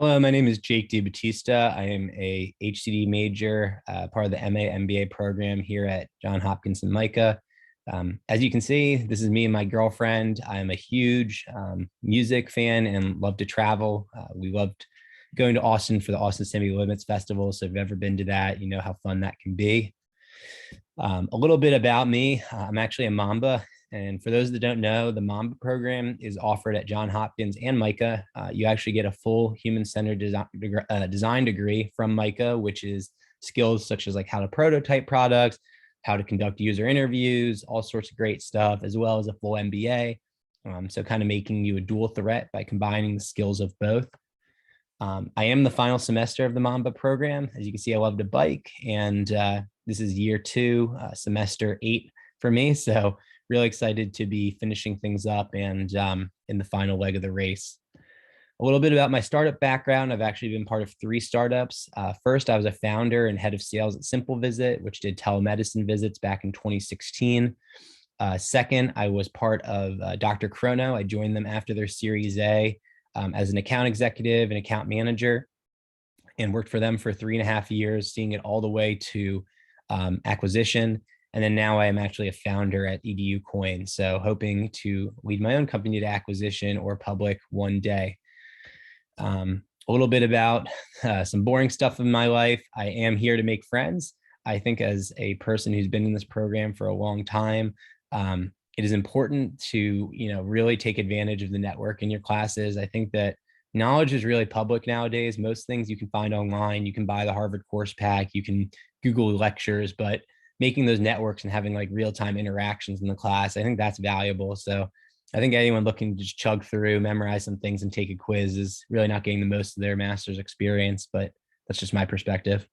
Hello, my name is Jake DiBattista. I am a HCD major, part of the MA MBA program here at Johns Hopkins and Micah. As you can see, this is me and my girlfriend. I'm a huge music fan and love to travel. We loved going to Austin for the Austin City Limits Festival. So if you've ever been to that, you know how fun that can be. A little bit about me. I'm actually a Mamba. And for those that don't know, the Mamba program is offered at Johns Hopkins and Micah. You actually get a full human-centered design degree from Micah, which is skills such as like how to prototype products, how to conduct user interviews, all sorts of great stuff, as well as a full MBA. So kind of making you a dual threat by combining the skills of both. I am the final semester of the Mamba program. As you can see, I love to bike, and this is year 2, semester 8 for me. So really excited to be finishing things up and in the final leg of the race. A little bit about my startup background. I've actually been part of 3 startups. First, I was a founder and head of sales at Simple Visit, which did telemedicine visits back in 2016. Second, I was part of Dr. Chrono. I joined them after their Series A as an account executive and account manager, and worked for them for 3.5 years, seeing it all the way to acquisition. And then now I am actually a founder at EDU Coin. So hoping to lead my own company to acquisition or public one day. A little bit about some boring stuff in my life. I am here to make friends. I think as a person who's been in this program for a long time, it is important to, really take advantage of the network in your classes. I think that knowledge is really public nowadays. Most things you can find online. You can buy the Harvard course pack, you can Google lectures, but making those networks and having like real-time interactions in the class, I think that's valuable. So I think anyone looking to just chug through, memorize some things and take a quiz is really not getting the most of their master's experience, but that's just my perspective.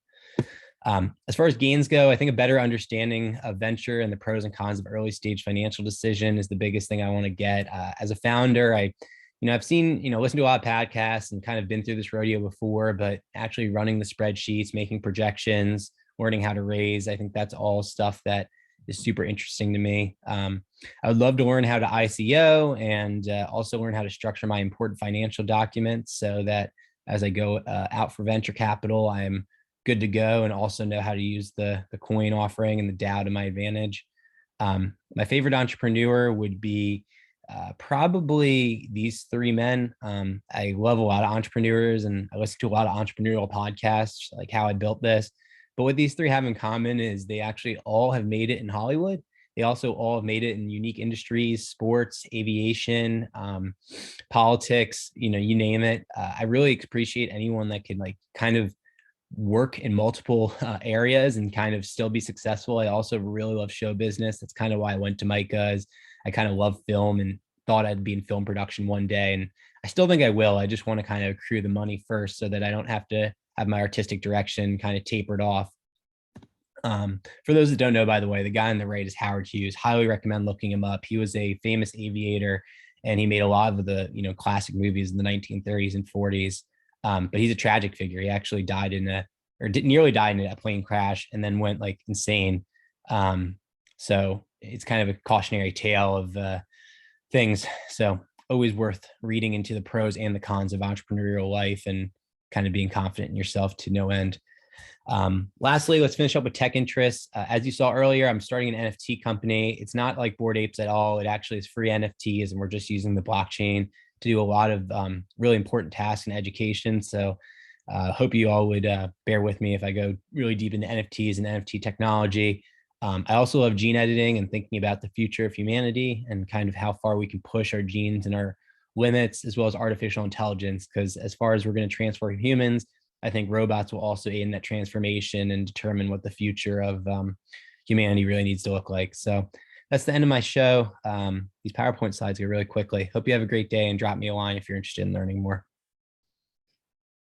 As far as gains go, I think a better understanding of venture and the pros and cons of early stage financial decision is the biggest thing I want to get. As a founder, I've seen, listened to a lot of podcasts and kind of been through this rodeo before, but actually running the spreadsheets, making projections, learning how to raise, I think that's all stuff that is super interesting to me. I would love to learn how to ICO and also learn how to structure my important financial documents so that as I go out for venture capital, I'm good to go and also know how to use the coin offering and the DAO to my advantage. My favorite entrepreneur would be probably these 3 men. I love a lot of entrepreneurs and I listen to a lot of entrepreneurial podcasts, like How I Built This. But what these 3 have in common is they actually all have made it in Hollywood. They also all have made it in unique industries, sports, aviation, politics, you name it. I really appreciate anyone that can like kind of work in multiple areas and kind of still be successful. I also really love show business. That's kind of why I went to Micah. I kind of love film and thought I'd be in film production one day. And I still think I will. I just want to kind of accrue the money first so that I don't have to have my artistic direction kind of tapered off. For those that don't know, by the way, the guy on the right is Howard Hughes. Highly recommend looking him up. He was a famous aviator and he made a lot of the, classic movies in the 1930s and 40s. But he's a tragic figure. He actually died nearly died in a plane crash and then went like insane. So it's kind of a cautionary tale of things. So always worth reading into the pros and the cons of entrepreneurial life and kind of being confident in yourself to no end. Lastly, let's finish up with tech interests. As you saw earlier, I'm starting an NFT company. It's not like Bored Apes at all. It actually is free NFTs, and we're just using the blockchain to do a lot of really important tasks in education. So hope you all would bear with me if I go really deep into NFTs and NFT technology. I also love gene editing and thinking about the future of humanity and kind of how far we can push our genes and our limits, as well as artificial intelligence, because as far as we're going to transform humans, I think robots will also aid in that transformation and determine what the future of humanity really needs to look like. So that's the end of my show. These PowerPoint slides go really quickly. Hope you have a great day and drop me a line if you're interested in learning more.